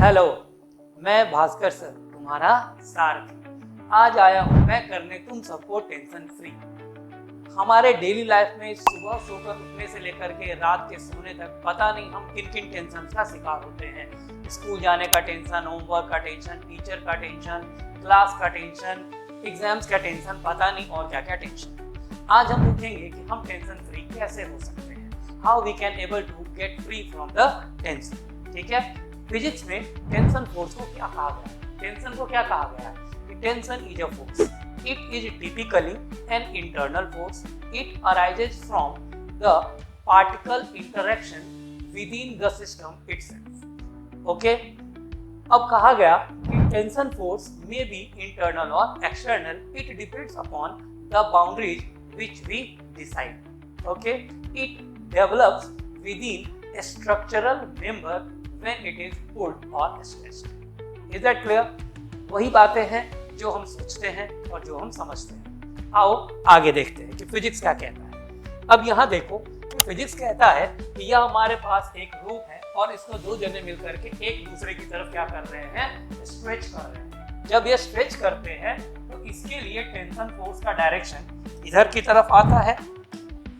Hello, मैं Bhaskar sir तुम्हारा सारथी। आज आया हूँ मैं करने तुम सबको टेंशन फ्री। हमारे डेली लाइफ में सुबह सोकर उठने से लेकर के रात के सोने तक पता नहीं हम किन किन टेंशन का शिकार होते हैं। स्कूल जाने का टेंशन, होमवर्क का टेंशन, टीचर का टेंशन, क्लास का टेंशन, एग्जाम्स का टेंशन, पता नहीं और क्या क्या टेंशन। आज हम देखेंगे कि हम टेंशन फ्री कैसे हो सकते हैं, how we can able to get free from the tension. ठीक है, फिजिक्स में टेंशन फोर्स को क्या कहा गया है? टेंशन को क्या कहा गया है? Tension is a force, it is typically an internal force, it arises from the particle interaction with in the system itself. Okay, अब कहा गया कि tension force may be internal और external, it depends upon the boundaries which we decide. Okay, it develops with in a structural member when it is pulled or stretched. Is that clear? वही बातें हैं जो हम सोचते हैं और जो हम समझते हैं। आओ आगे देखते हैं कि फिजिक्स क्या कहता है। अब यहाँ देखो कि फिजिक्स कहता है कि यह हमारे पास एक रूप है और इसको दो जने मिलकर के एक दूसरे की तरफ क्या कर रहे हैं? स्ट्रेच कर रहे हैं। जब ये स्ट्रेच करते हैं तो इसके लिए टेंशन फोर्स का डायरेक्शन इधर की तरफ आता है,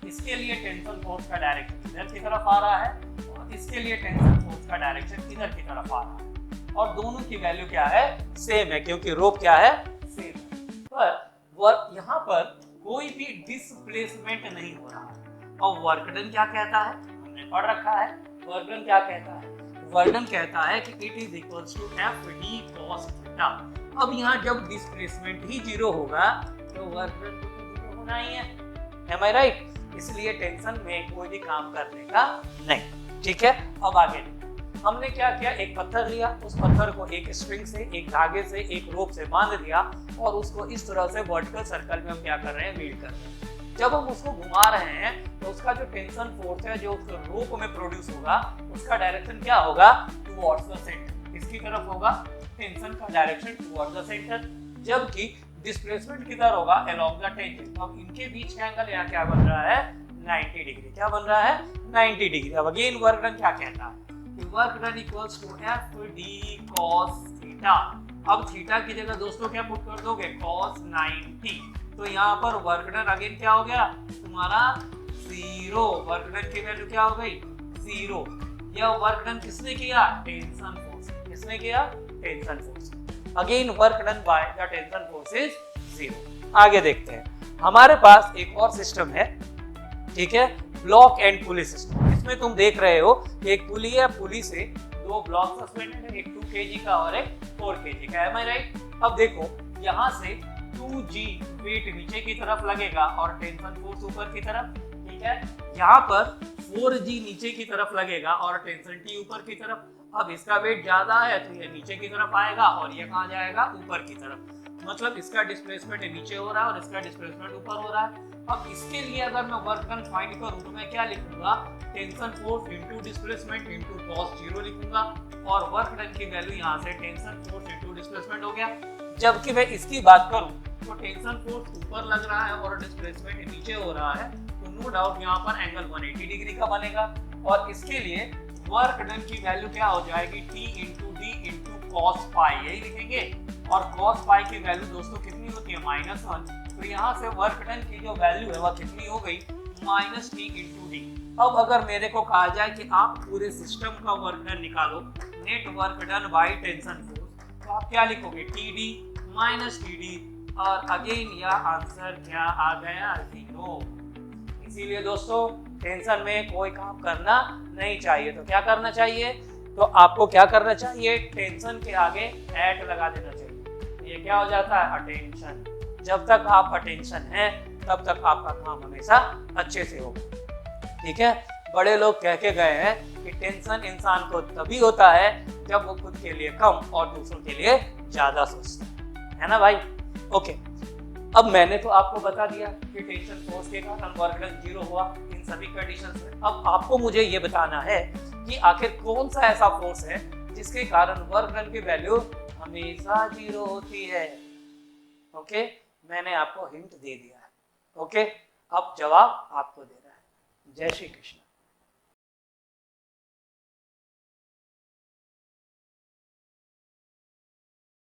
इसके लिए टेंशन फोर्स का डायरेक्शन इधर की तरफ आ रहा है और इसके लिए टेंशन फोर्स का डायरेक्शन इधर की तरफ आ रहा है। और दोनों की वैल्यू क्या है? सेम है, क्योंकि रोप क्या है? सेम है। पर यहाँ पर कोई भी डिस्प्लेसमेंट नहीं हो रहा है। और वर्क डन क्या कहता है? हमने पढ़ रखा है। वर्क डन क्या कहता है? वर्क डन कहता है कि it is equals to F D cos theta. अब यहाँ जब डिस्प्लेसमेंट ही जीरो होगा तो वर्क डन तो जीरो होना ही है। Am I right? इसलिए टेंशन में कोई भी काम करने का नहीं। ठीक है, अब आगे हमने क्या किया? एक पत्थर लिया, उस पत्थर को एक स्ट्रिंग से, एक धागे से, एक रोप से बांध दिया और उसको इस तरह से वर्टिकल सर्कल में हम क्या कर रहे हैं? वील्ड कर रहे हैं। जब हम उसको घुमा रहे हैं तो उसका जो टेंशन फोर्स है जो उस रोप में प्रोड्यूस होगा उसका डायरेक्शन क्या होगा? Towards the centre. इसकी तरफ होगा टेंशन का डायरेक्शन टुवर्ड्स द सेंटर, जबकि डिस्प्लेसमेंट किधर होगा? Along the tangent. अब इनके बीच का एंगल यहाँ क्या बन रहा है? 90 डिग्री। क्या बन रहा है? 90 डिग्री। अब अगेन वर्क डन क्या कहता है? Work done equals to F D cos theta. अब थीटा की जगह दोस्तों क्या पुट कर दोगे? कॉस 90। तो यहाँ पर वर्क डन अगेन क्या हो गया? तुम्हारा जीरो। वर्क डन की वैल्यू क्या हो गई? जीरो। यह वर्क डन किसने किया? Tension force. किसने किया? Tension force. Again work done by the tension force is zero. आगे देखते हैं, हमारे पास एक और सिस्टम है, ठीक है, ब्लॉक एंड पुली सिस्टम। इसमें तुम देख रहे हो कि एक पुली है, पुली से दो ब्लॉक सस्पेंडेड है, एक 2 kg का और एक 4 kg का। एम आई राइट? अब देखो यहाँ से 2g वेट नीचे की तरफ लगेगा और टेंशन फोर्स ऊपर की तरफ। ठीक है, यहाँ पर 4g नीचे की तरफ लगेगा और टेंशन t ऊपर की तरफ। अब इसका वेट ज्यादा है तो ये नीचे की तरफ आएगा और ये कहाँ जाएगा? ऊपर की तरफ। मतलब इसका डिस्प्लेसमेंट नीचे हो रहा है और इसका डिस्प्लेसमेंट ऊपर हो रहा है। अब इसके लिए अगर मैं वर्क डन फाइंड करूं तो मैं क्या लिखूंगा? Tension force into displacement into cos zero लिखूंगा और वर्क डन की वैल्यू यहाँ से टेंशन फोर्स इनटू डिस्प्लेसमेंट हो गया। जबकि मैं इसकी बात करूं तो टेंशन फोर्स ऊपर लग रहा है और डिस्प्लेसमेंट नीचे हो रहा है, तो नो डाउट यहाँ पर एंगल 180 डिग्री का बनेगा। और इसके लिए वर्क डन की वैल्यू क्या हो जाएगी? T into D into cos pi, यही लिखेंगे। और कॉस पाई की वैल्यू दोस्तों कितनी होती है? -1। तो यहाँ से वर्क डन की जो वैल्यू है वह कितनी हो गई? -T into D. अब अगर मेरे को कहा जाए कि आप पूरे सिस्टम का वर्क डन निकालो, net work done by tension force, तो आप क्या लिखोगे? TD - TD। और अगेन यह आंसर क्या आ गया? 0। इसीलिए दोस्तों टेंशन में कोई काम करना नहीं चाहिए। तो क्या करना चाहिए? तो आपको क्या करना चाहिए? टेंशन के आगे एट लगा देना चाहिए। ये क्या हो जाता है? अटेंशन। जब तक आप अटेंशन हैं तब तक आपका काम हमेशा अच्छे से होगा। ठीक है, बड़े लोग कह के गए हैं कि टेंशन इंसान को तभी होता है जब वो खुद के लिए कम और दूसरों के लिए ज्यादा सोचता है ना भाई? ओके, अब मैंने तो आपको बता दिया कि टेंशन फोर्स के कारण वर्क डन जीरो हुआ इन सभी कंडीशंस में। अब आपको मुझे ये बताना है कि आखिर कौन सा ऐसा फोर्स है जिसके कारण वर्क डन की वैल्यू हमेशा जीरो होती है। ओके, मैंने आपको हिंट दे दिया है। ओके, अब जवाब आपको देना है। जय श्री कृष्ण।